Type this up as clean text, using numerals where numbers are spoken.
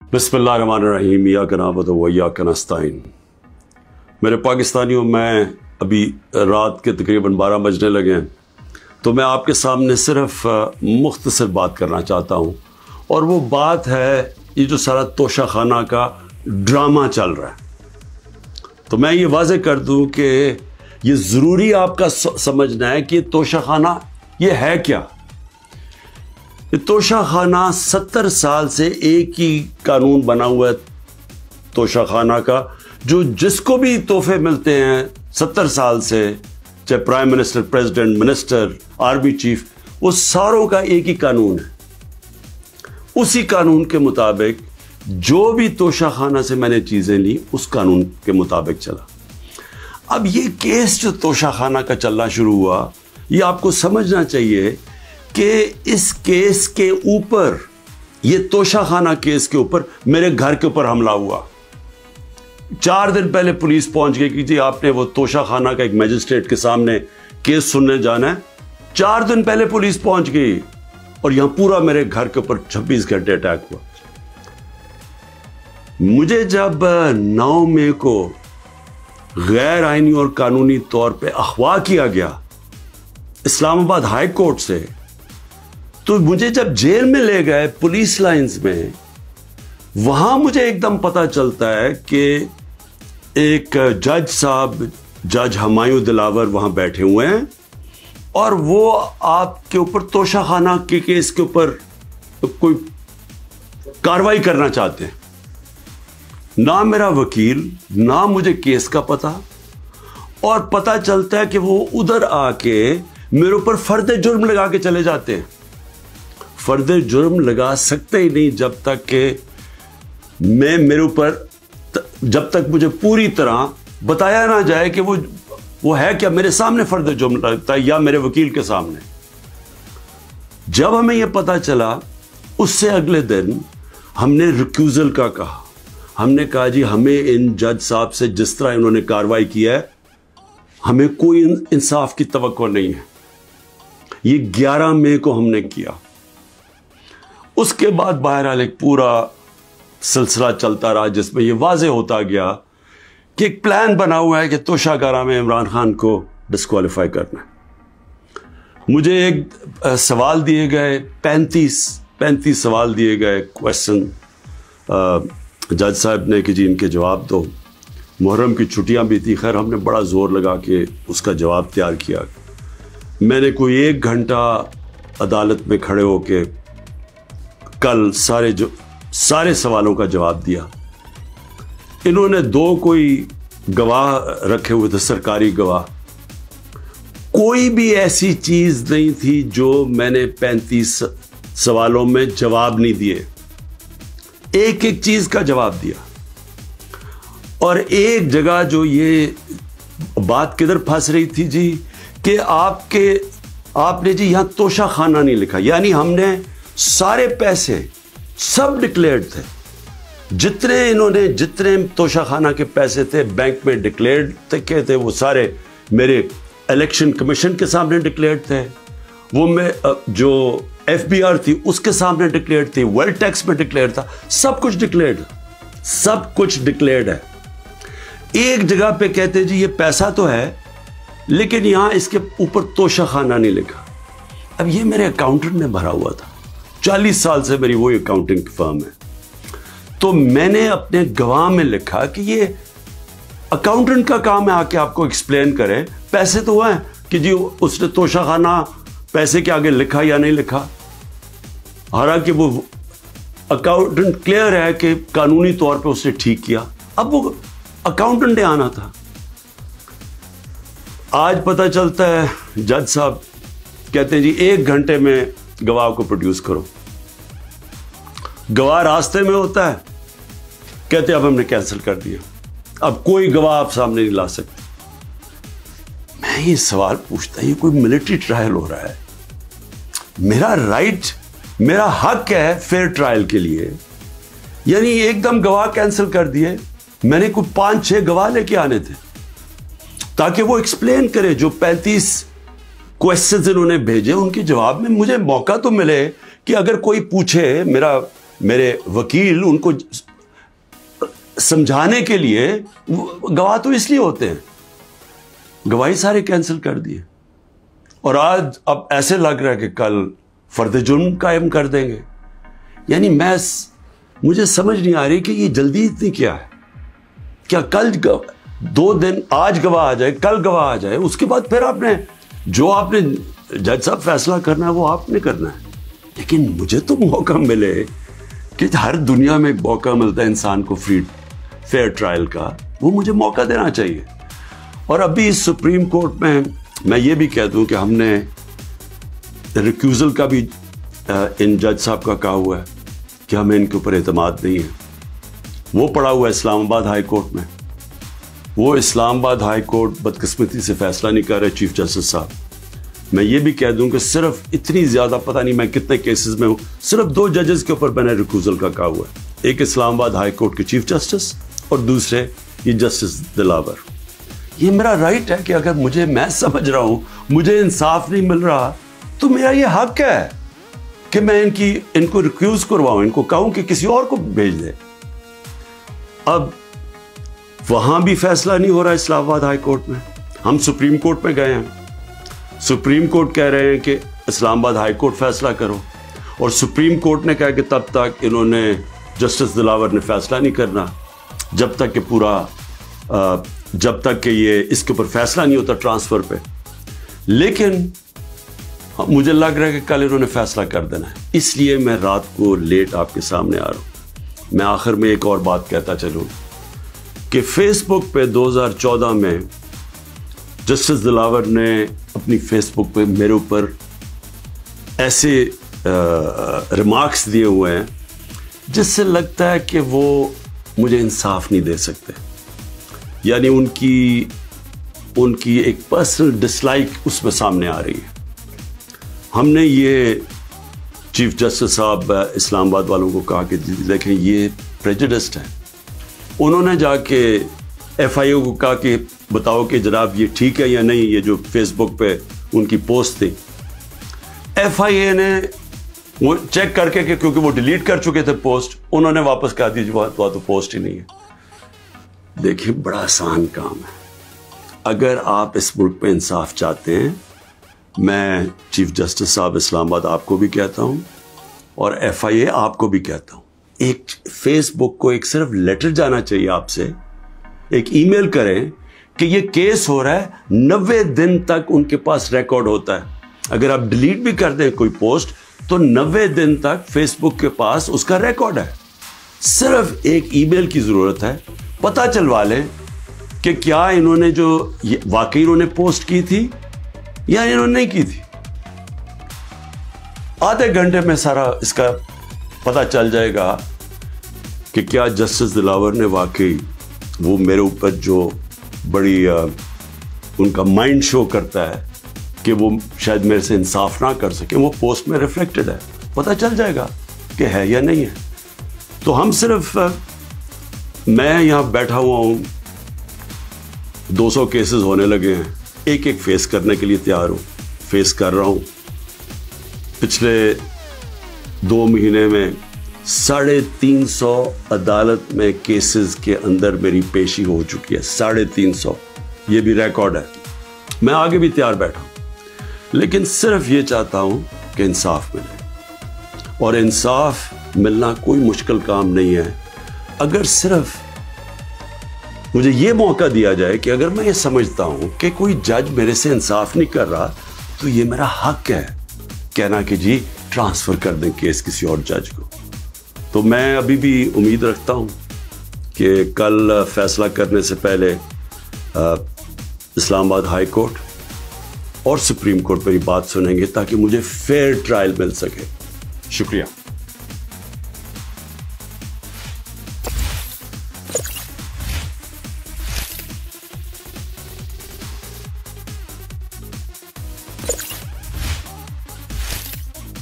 बिस्मिल्लाहिर्रहमानिर्रहीम इय्याक नअबुदु व इय्याक नस्तईन। मेरे पाकिस्तानियों, मैं अभी रात के तकरीबन 12 बजने लगे हैं, तो मैं आपके सामने सिर्फ मुख्तसर बात करना चाहता हूँ। और वो बात है ये जो सारा तोशाखाना का ड्रामा चल रहा है। तो मैं ये वाज़ेह कर दूँ कि ये ज़रूरी आपका समझना है कि तोशाखाना ये है क्या। ये तोशाखाना 70 साल से एक ही कानून बना हुआ है तोशाखाना का, जो जिसको भी तोहफे मिलते हैं 70 साल से, चाहे prime minister, president, minister, army chief, वो सारों का एक ही कानून है। उसी कानून के मुताबिक जो भी तोशाखाना से मैंने चीज़ें ली उस कानून के मुताबिक चला। अब ये केस जो तोशाखाना का चलना शुरू हुआ, ये आपको समझना चाहिए कि इस केस के ऊपर, ये तोशाखाना केस के ऊपर मेरे घर के ऊपर हमला हुआ। 4 दिन पहले पुलिस पहुंच गई कि जी आपने वो तोशाखाना का एक मजिस्ट्रेट के सामने केस सुनने जाना है। 4 दिन पहले पुलिस पहुंच गई और यहां पूरा मेरे घर के ऊपर 26 घंटे अटैक हुआ। मुझे जब 9 मई को गैर आईनी और कानूनी तौर पे अगवा किया गया इस्लामाबाद हाई कोर्ट से, तो मुझे जब जेल में ले गए पुलिस लाइंस में, वहां मुझे एकदम पता चलता है कि एक जज साहब, जज हुमायूं दिलावर वहां बैठे हुए हैं और वो आपके ऊपर तोशाखाना के केस के ऊपर कोई कार्रवाई करना चाहते हैं। ना मेरा वकील, ना मुझे केस का पता, और पता चलता है कि वो उधर आके मेरे ऊपर फर्द जुर्म लगा के चले जाते हैं। फर्द जुर्म लगा सकते ही नहीं जब तक कि मेरे ऊपर, जब तक मुझे पूरी तरह बताया ना जाए कि वो है क्या, मेरे सामने फर्द जुर्म लगता है या मेरे वकील के सामने। जब हमें यह पता चला, उससे अगले दिन हमने रिक्यूजल का कहा। हमने कहा जी हमें इन जज साहब से जिस तरह इन्होंने कार्रवाई की है, हमें कोई इंसाफ की तवक्को नहीं है। ये 11 मई को हमने किया। उसके बाद बहरहाल एक पूरा सिलसिला चलता रहा जिसमें यह वाज़ेह होता गया कि एक प्लान बना हुआ है कि तोशाखाना में इमरान खान को डिस्क्वालीफाई करना है। मुझे एक सवाल दिए गए, 35 सवाल दिए गए, क्वेश्चन जज साहब ने कि जी इनके जवाब दो। मुहर्रम की छुट्टियां भी थी, खैर हमने बड़ा जोर लगा के उसका जवाब तैयार किया। मैंने कोई 1 घंटा अदालत में खड़े होके कल सारे सवालों का जवाब दिया। इन्होंने 2 कोई गवाह रखे हुए थे, सरकारी गवाह। कोई भी ऐसी चीज नहीं थी जो मैंने 35 सवालों में जवाब नहीं दिए। एक एक चीज का जवाब दिया। और एक जगह जो ये बात किधर फंस रही थी जी, कि आपने जी यहां तोशाखाना नहीं लिखा, यानी हमने सारे पैसे सब डिक्लेयर्ड थे। जितने तोशाखाना के पैसे थे बैंक में डिक्लेयर्ड थे, वो सारे मेरे इलेक्शन कमीशन के सामने डिक्लेयर्ड थे। वो मैं जो FBR थी उसके सामने डिक्लेयर्ड थी, वेल्थ टैक्स में डिक्लेयर था, सब कुछ डिक्लेयर्ड है। एक जगह पे कहते जी ये पैसा तो है लेकिन यहां इसके ऊपर तोशाखाना नहीं लिखा। अब ये मेरे अकाउंटेंट ने भरा हुआ था, 40 साल से मेरी वो अकाउंटिंग फर्म है। तो मैंने अपने गवाह में लिखा कि ये अकाउंटेंट का काम है आके आपको एक्सप्लेन करे, पैसे तो हैं कि जी उसने तोशाखाना पैसे के आगे लिखा या नहीं लिखा। हालांकि वो अकाउंटेंट क्लियर है कि कानूनी तौर पे उसने ठीक किया। अब वो अकाउंटेंट ने आना था। आज पता चलता है जज साहब कहते हैं जी 1 घंटे में गवाह को प्रोड्यूस करो। गवाह रास्ते में होता है, कहते अब हमने कैंसिल कर दिया, अब कोई गवाह आप सामने नहीं ला सकते। मैं ये सवाल पूछता, ये कोई मिलिट्री ट्रायल हो रहा है? मेरा राइट, मेरा हक है फेयर ट्रायल के लिए, यानी एकदम गवाह कैंसिल कर दिए। मैंने कोई 5-6 गवाह लेके आने थे ताकि वो एक्सप्लेन करे। जो 35 क्वेश्चंस इन्होंने भेजे उनके जवाब में मुझे मौका तो मिले कि अगर कोई पूछे, मेरा मेरे वकील उनको समझाने के लिए, गवाह तो इसलिए होते हैं, गवाही सारे कैंसिल कर दिए। और आज अब ऐसे लग रहा है कि कल फर्द जुर्म कायम कर देंगे। यानी मुझे समझ नहीं आ रही कि ये जल्दी इतनी क्या है। क्या कल 2 दिन, आज गवाह आ जाए, कल गवाह आ जाए, उसके बाद फिर आपने जज साहब फैसला करना है वो आपने करना है। लेकिन मुझे तो मौका मिले कि हर दुनिया में एक मौका मिलता है इंसान को फेयर ट्रायल का, वो मुझे मौका देना चाहिए। और अभी सुप्रीम कोर्ट में मैं ये भी कह दूं कि हमने रिक्यूजल का भी इन जज साहब का कहा हुआ है कि हमें इनके ऊपर एतमाद नहीं है। वो पड़ा हुआ है इस्लामाबाद हाई कोर्ट में। वो इस्लामाबाद हाई कोर्ट बदकिस्मती से फैसला नहीं कर रहे चीफ जस्टिस साहब। मैं ये भी कह दूं कि सिर्फ इतनी ज़्यादा, पता नहीं मैं कितने केसेस में हूँ, सिर्फ 2 जजेस के ऊपर मैंने रिक्यूजल का कहा हुआ है। एक इस्लामाबाद हाई कोर्ट के चीफ जस्टिस और दूसरे ये जस्टिस दिलावर। ये मेरा राइट है कि अगर मैं समझ रहा हूँ मुझे इंसाफ नहीं मिल रहा, तो मेरा ये हक है कि मैं इनको रिक्यूज करवाऊं, इनको कहूं कि किसी और को भेज दे। अब वहां भी फैसला नहीं हो रहा इस्लामाबाद हाई कोर्ट में। हम सुप्रीम कोर्ट में गए हैं, सुप्रीम कोर्ट कह रहे हैं कि इस्लामाबाद हाई कोर्ट फैसला करो, और सुप्रीम कोर्ट ने कहा कि तब तक इन्होंने, जस्टिस दिलावर ने फैसला नहीं करना जब तक कि ये इसके ऊपर फैसला नहीं होता ट्रांसफर पे। लेकिन मुझे लग रहा है कि कल इन्होंने फैसला कर देना है, इसलिए मैं रात को लेट आपके सामने आ रहा हूं। मैं आखिर में एक और बात कहता चलूं कि फेसबुक पे 2014 में जस्टिस दिलावर ने अपनी फेसबुक पे मेरे ऊपर ऐसे रिमार्क्स दिए हुए हैं जिससे लगता है कि वो मुझे इंसाफ नहीं दे सकते। यानी उनकी एक पर्सनल डिसलाइक उसमें सामने आ रही है। हमने ये चीफ जस्टिस साहब इस्लामाबाद वालों को कहा कि देखें ये प्रेजुडिस्ड है। उन्होंने जाके FIA को कहा कि बताओ कि जनाब ये ठीक है या नहीं, ये जो फेसबुक पे उनकी पोस्ट थी। FIA ने वो चेक करके कि क्योंकि वो डिलीट कर चुके थे पोस्ट, उन्होंने वापस कहा दी वहाँ तो पोस्ट ही नहीं है। देखिए बड़ा आसान काम है। अगर आप इस मुल्क पे इंसाफ चाहते हैं, मैं चीफ जस्टिस साहब इस्लामाबाद आपको भी कहता हूं और FIA आपको भी कहता हूं, एक फेसबुक को एक सिर्फ लेटर जाना चाहिए आपसे, एक ईमेल करें कि ये केस हो रहा है। 90 दिन तक उनके पास रिकॉर्ड होता है। अगर आप डिलीट भी कर दें कोई पोस्ट तो 90 दिन तक फेसबुक के पास उसका रिकॉर्ड है। सिर्फ एक ईमेल की जरूरत है, पता चलवा लें कि क्या इन्होंने वाकई इन्होंने पोस्ट की थी या इन्होंने नहीं की थी। आधे घंटे में सारा इसका पता चल जाएगा कि क्या जस्टिस दिलावर ने वाकई वो मेरे ऊपर जो बड़ी उनका माइंड शो करता है कि वो शायद मेरे से इंसाफ ना कर सके, वो पोस्ट में रिफ्लेक्टेड है। पता चल जाएगा कि है या नहीं है। तो हम सिर्फ, मैं यहां बैठा हुआ हूं, 200 केसेस होने लगे हैं, एक एक फेस करने के लिए तैयार हूं, फेस कर रहा हूं। पिछले 2 महीने में 350 अदालत में केसेस के अंदर मेरी पेशी हो चुकी है। 350, ये भी रिकॉर्ड है। मैं आगे भी तैयार बैठा हूं, लेकिन सिर्फ ये चाहता हूं कि इंसाफ मिले। और इंसाफ मिलना कोई मुश्किल काम नहीं है। अगर सिर्फ मुझे ये मौका दिया जाए कि अगर मैं ये समझता हूं कि कोई जज मेरे से इंसाफ नहीं कर रहा, तो ये मेरा हक है कहना कि जी ट्रांसफर कर दें केस किसी और जज को। तो मैं अभी भी उम्मीद रखता हूं कि कल फैसला करने से पहले इस्लामाबाद हाई कोर्ट और सुप्रीम कोर्ट मेरी बात सुनेंगे ताकि मुझे फेयर ट्रायल मिल सके। शुक्रिया।